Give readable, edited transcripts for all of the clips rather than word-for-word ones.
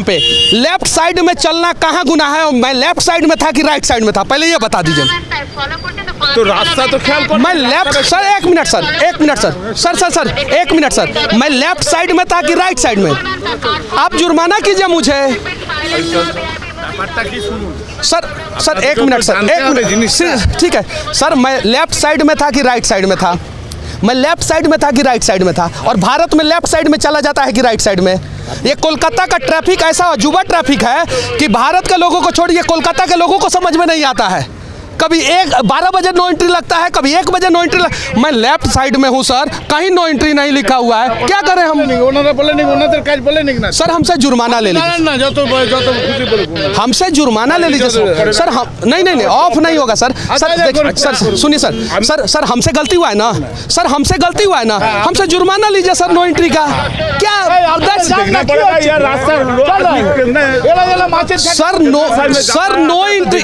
पे left side में चलना कहाँ गुनाह है? मैं लेफ्ट साइड में था कि राइट साइड में था, पहले ये बता दीजिए। तो रास्ता तो ख्याल कर। मैं लेफ्ट सर, एक मिनट सर, एक minute sir, sir sir sir एक मिनट सर, मैं लेफ्ट साइड में था कि राइट साइड में? आप जुर्माना कीजिए मुझे। सर सर एक मिनट सर, एक मिनट, ठीक है सर। मैं लेफ्ट साइड में था कि राइट साइड में था? मैं लेफ्ट साइड में था कि राइट साइड में था? और भारत में लेफ्ट साइड में चला जाता है कि राइट साइड में? ये कोलकाता का ट्रैफिक ऐसा अजूबा ट्रैफिक है कि भारत के लोगों को छोड़िए, कोलकाता के लोगों को समझ में नहीं आता है। कभी 12 बजे नो एंट्री लगता है, कभी 1 बजे नो एंट्री मैं लेफ्ट साइड में हूँ सर, कहीं नो एंट्री नहीं लिखा हुआ है, क्या करें हम? सर हमसे जुर्माना ले लीजिए, हमसे जुर्माना ले लीजिए सर। हम नहीं ऑफ नहीं होगा सर। सर सुनिए सर, सर हमसे गलती हुआ है ना सर, हमसे गलती हुआ है ना, हमसे जुर्माना लीजिए सर नो एंट्री का। क्या सर नो एंट्री,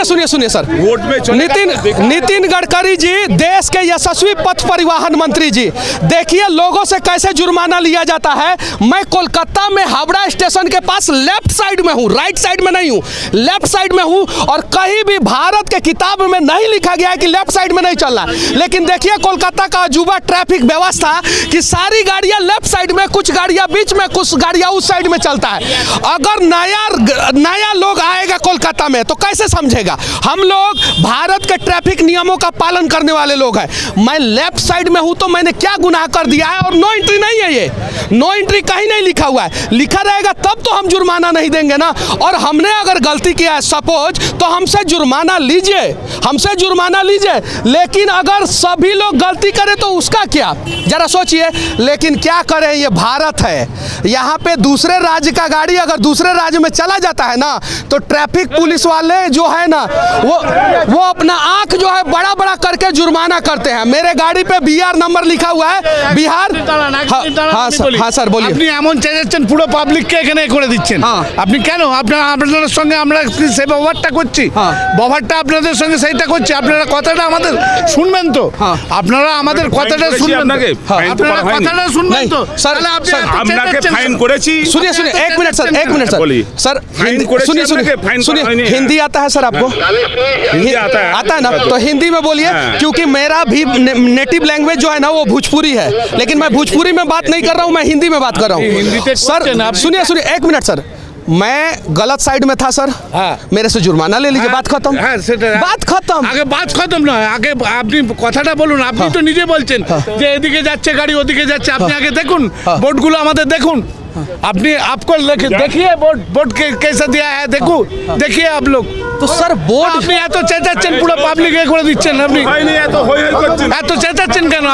सुनिए सर, नितिन गडकरी जी, देश के यशस्वी पथ परिवहन मंत्री जी, देखिए लोगों से कैसे जुर्माना लिया जाता है। मैं कोलकाता में हावड़ा स्टेशन के पास लेफ्ट साइड में हूँ, राइट साइड में नहीं हूँ, लेफ्ट साइड में हूँ। और कहीं भी भारत के किताब में नहीं लिखा गया है कि लेफ्ट साइड में नहीं चलना। लेकिन देखिए कोलकाता का अजूबा ट्रैफिक व्यवस्था कि सारी गाड़ियां लेफ्ट साइड में, कुछ गाड़ियां बीच में, कुछ गाड़ियां उस साइड में चलता है। अगर नया लोग आएगा कोलकाता में तो कैसे समझेगा? हम लोग भारत के ट्रैफिक नियमों का पालन करने वाले लोग हैं। मैं लेफ्ट साइड में हूं तो मैंने क्या गुनाह कर दिया है? और नो एंट्री नहीं है, ये नो एंट्री कहीं नहीं लिखा हुआ है। लिखा रहेगा तब तो हम जुर्माना नहीं देंगे ना। और हमने अगर गलती किया है सपोज, तो हमसे जुर्माना लीजिए, हमसे जुर्माना लीजिए। लेकिन अगर सभी लोग गलती करें तो उसका क्या, जरा सोचिए। लेकिन क्या करें, ये भारत है, यहाँ पे दूसरे राज्य का गाड़ी अगर दूसरे राज्य में चला जाता है ना, तो ट्रैफिक पुलिस वाले जो है ना, वो अपना आंख जो है बड़ा बड़ा करके जुर्माना करते हैं। मेरे गाड़ी पे BR नंबर लिखा हुआ है बिहार। हाँ सर बोलिए। আপনি এমন চেঁচাচ্ছেন পুরো পাবলিককে এখানে করে দিচ্ছেন। আপনি কেন? আপনাদের সঙ্গে আমরা সেই ব্যবহারটা করছি, ব্যবহারটা আপনাদের সঙ্গে সেইটা করছি। আপনারা কথাটা আমাদের শুনবেন তো? আপনারা আমাদের কথাটা শুনবেন, আপনারা কথাটা শুনবেন তো? তাহলে আপনাকে ফাইন করেছি। सुनिए एक मिनट सर, एक मिनट सर, सुनिए हिंदी आता है सर आपको? आता है ना, तो हिंदी में बोलिए। क्योंकि मेरा भी नेटिव लैंग्वेज जो है ना वो भोजपुरी है, लेकिन मैं भोजपुरी में बात नहीं कर रहा हूँ, मैं हिंदी में बात कर रहा हूँ। सर सुनिए एक मिनट सर, मैं गलत साइड में था सर, मेरे से जुर्माना ले लीजिए, बात खत्म। बात खत्म, आगे बात खत्म ना, आगे আপনি কথাটা বলুন। আপনি তো নিজে বলছেন যে এদিকে যাচ্ছে গাড়ি, ওদিকে যাচ্ছে। আপনি আগে দেখুন বোর্ডগুলো, আমাদের দেখুন। আপনি आपको देखिए बोर्ड कैसा दिया है, देखिए आप लोग। तो सर बोर्ड আপনি এত চেঁচাচ্ছেন পুরো পাবলিক এ করে দিচ্ছেন। আপনি এত চেঁচাচ্ছেন কেন?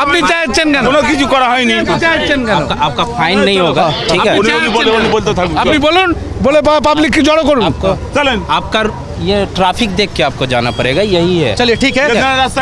আপনি চেঁচাচ্ছেন কেন? কোনো কিছু করা হয়নি, চেঁচাচ্ছেন কেন? आपका फाइन नहीं होगा, ठीक है? আপনি বলুন, बोले पब्लिक की जड़ो करूँ। चलें, आपका ये ट्रैफिक देख के आपको जाना पड़ेगा, यही है। चलिए ठीक है।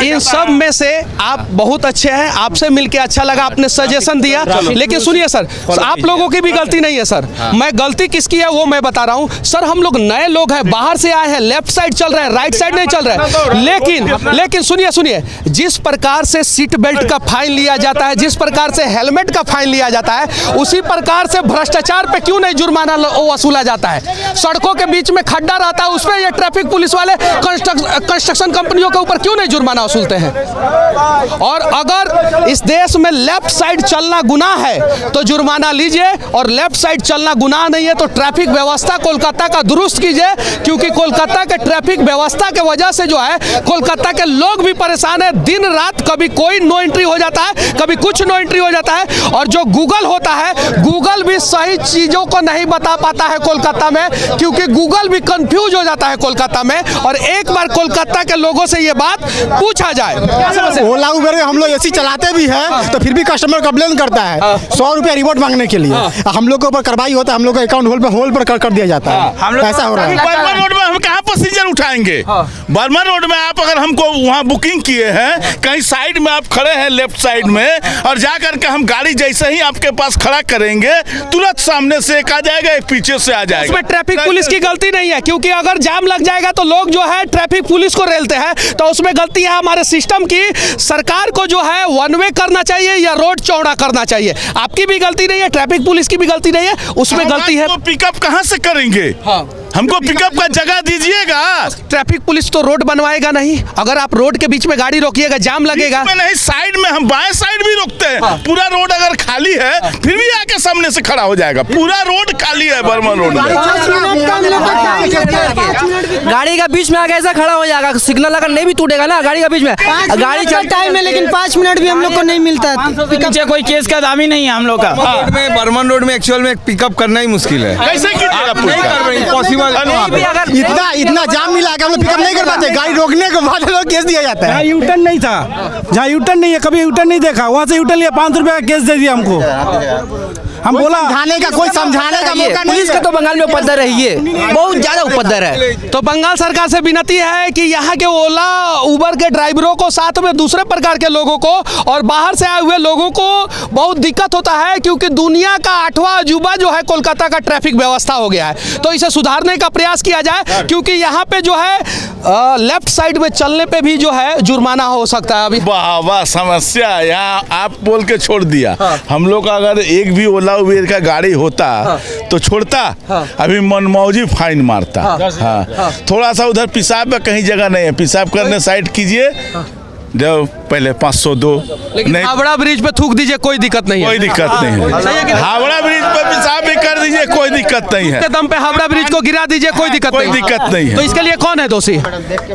इन सब में से आप बहुत अच्छे हैं, आपसे मिलके अच्छा लगा, आपने सजेशन दिया। लेकिन सुनिए सर, आप लोगों की भी गलती नहीं है सर। मैं गलती किसकी है वो मैं बता रहा हूँ सर। हम लोग नए लोग हैं, बाहर से आए हैं, लेफ्ट साइड चल रहे हैं, राइट साइड नहीं चल रहे हैं। लेकिन सुनिए, जिस प्रकार से सीट बेल्ट का फाइन लिया जाता है, जिस प्रकार से हेलमेट का फाइन लिया जाता है, उसी प्रकार से भ्रष्टाचार पे क्यों नहीं जुर्माना वसूला जाता है? सड़कों के बीच में खड्डा रहता है, उसमें ये ट्रैफिक पुलिस वाले कंस्ट्रक्शन कंपनियों के ऊपर क्यों नहीं जुर्माना वसूलते हैं? और अगर इस देश में लेफ्ट साइड चलना गुनाह है तो जुर्माना लीजिए, और लेफ्ट साइड चलना गुनाह नहीं है तो ट्रैफिक व्यवस्था कोलकाता का दुरुस्त कीजिए। क्योंकि कोलकाता के ट्रैफिक व्यवस्था के वजह से जो है कोलकाता के लोग भी परेशान है। दिन रात कभी कोई नो एंट्री हो जाता है, कभी कुछ नो एंट्री हो जाता है। और जो गूगल होता है, गूगल भी सही चीजों को नहीं बता पाता है कोलकाता में, क्योंकि गूगल भी कंफ्यूज हो जाता है कोलकाता में। और एक बार कोलकाता के लोगों से ये बात पूछा जाए। ओला उबर में हम लोग ऐसी चलाते भी हैं तो फिर भी कस्टमर कंप्लेन करता है 100 रुपया रिवॉर्ड मांगने के लिए। हम लोग के ऊपर कार्रवाई होता है, हम लोग का अकाउंट होल पर कर दिया जाता है। ऐसा हो रहा है। बर्मा रोड में हम कहाँ पैसेंजर उठाएंगे? बर्मा रोड में आप अगर हमको वहाँ बुकिंग किए हैं, कहीं साइड में आप खड़े हैं लेफ्ट साइड में, और जा करके हम गाड़ी जैसे ही आपके पास खड़ा करेंगे, तुरंत सामने से एक आ जाएगा, एक पीछे से आ जाएगा। इसमें ट्रैफिक पुलिस की गलती नहीं है, क्योंकि अगर जाम लग जाएगा तो लोग जो है ट्रैफिक पुलिस को रेलते हैं, तो उसमें गलती है हमारे सिस्टम की। सरकार को जो है वन वे करना चाहिए या रोड चौड़ा करना चाहिए। आपकी भी गलती नहीं है, ट्रैफिक पुलिस की भी गलती नहीं है, उसमें गलती है। पिकअप कहाँ से करेंगे? हमको पिकअप का जगह दीजिएगा। ट्रैफिक पुलिस तो रोड बनवाएगा नहीं। अगर आप रोड के बीच में गाड़ी रोकिएगा जाम लगेगा। नहीं, साइड में हम बाएं साइड भी रोकते हैं। पूरा रोड अगर खाली है फिर भी आके सामने से खड़ा हो जाएगा। पूरा रोड खाली है बर्मन रोड में। गाड़ी का बीच में आके ऐसा खड़ा हो जाएगा, सिग्नल अगर नहीं भी टूटेगा ना गाड़ी का बीच में, गाड़ी चलता है लेकिन 5 मिनट भी हम लोग को नहीं मिलता है। पीछे कोई केस का दाम ही नहीं है हम लोग का। बर्मन रोड में एक्चुअल में पिकअप करना ही मुश्किल है। कैसे पॉसिबल इतना जाम मिला के हम लोग पिकअप नहीं कर पाते। गाड़ी रोकने के बाद लोग केस दिया जाता है। यूटर्न नहीं था, जहाँ यूटर्न नहीं है, कभी यूटर्न नहीं देखा, वहाँ से यूटर्न लिया, 500 रुपये का केस दे दिया हमको। हम बोला समझाने का कोई समझाने का मौका नहीं। पुलिस का तो बंगाल में उपद्रव है, ये बहुत ज्यादा उपद्रव है। तो बंगाल सरकार से विनती है कि यहाँ के ओला उबर के ड्राइवरों को, साथ में दूसरे प्रकार के लोगों को और बाहर से आए हुए लोगों को बहुत दिक्कत होता है, क्योंकि दुनिया का 8वां अजूबा जो है कोलकाता का ट्रैफिक व्यवस्था हो गया है। तो इसे सुधारने का प्रयास किया जाए, क्योंकि यहाँ पे जो है लेफ्ट साइड में चलने पे भी जो है जुर्माना हो सकता है। अभी वाह समस्या यहाँ आप बोल के छोड़ दिया। हम लोग का अगर एक भी ओला उबेर का गाड़ी होता तो छोड़ता, अभी मनमौजी फाइन मारता। हाँ, थोड़ा सा उधर पेशाब में कहीं जगह नहीं है, पेशाब करने साइड कीजिए, जब पहले 500 दो। लेकिन हावड़ा ब्रिज पे थूक दीजिए, कोई दिक्कत नहीं है। कोई दिक्कत नहीं है। हावड़ा ब्रिज पे पेशाब भी कर दीजिए, कोई दिक्कत नहीं है। दम पे हावड़ा ब्रिज को गिरा दीजिए, कोई दिक्कत नहीं है। तो इसके लिए कौन है दोषी?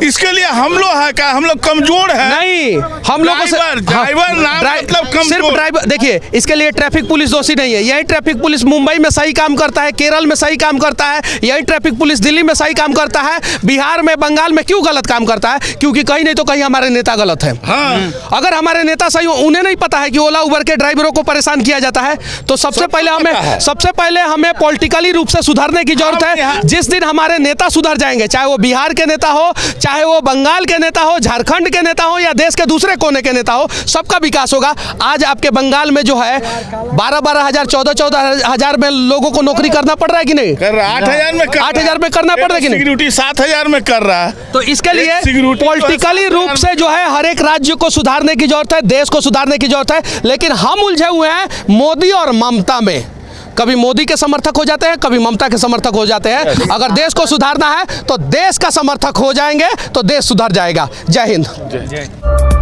इसके लिए हम लोग है क्या? हम लोग कमजोर है? नहीं, हम लोग ड्राइवर मतलब सिर्फ ड्राइवर। देखिए, इसके लिए ट्रैफिक पुलिस दोषी नहीं है। यही ट्रैफिक पुलिस मुंबई में सही काम करता है, केरल में सही काम करता है, यही ट्रैफिक पुलिस दिल्ली में सही काम करता है। बिहार में, बंगाल में क्यों गलत काम करता है? क्योंकि कहीं नहीं तो कहीं हमारे नेता गलत है। अगर हमारे नेता सही हो, उन्हें नहीं पता है कि ओला उबर के ड्राइवरों को परेशान किया जाता है, तो सबसे पहले हमें पॉलिटिकली रूप से सुधारने की जरूरत है। जिस दिन हमारे नेता सुधर जाएंगे, चाहे वो बिहार के नेता हो, चाहे वो बंगाल के नेता हो, झारखंड के नेता हो या देश के दूसरे कोने के नेता हो, सबका विकास होगा। आज आपके बंगाल में जो है 12-12 हज़ार, 14-14 हज़ार में लोगों को नौकरी करना पड़ रहा है कि नहीं? कर रहा 8,000 में 8,000 में करना पड़ रहा है कि नहीं? सिक्योरिटी 7,000 में कर रहा है। तो इसके लिए पॉलिटिकली रूप से जो है हर एक राज्य को सुधारने की जरूरत है, देश को सुधारने की जरूरत है। लेकिन हम उलझे हुए हैं मोदी और ममता में। कभी मोदी के समर्थक हो जाते हैं, कभी ममता के समर्थक हो जाते हैं। अगर देश को सुधारना है तो देश का समर्थक हो जाएंगे तो देश सुधर जाएगा। जय हिंद।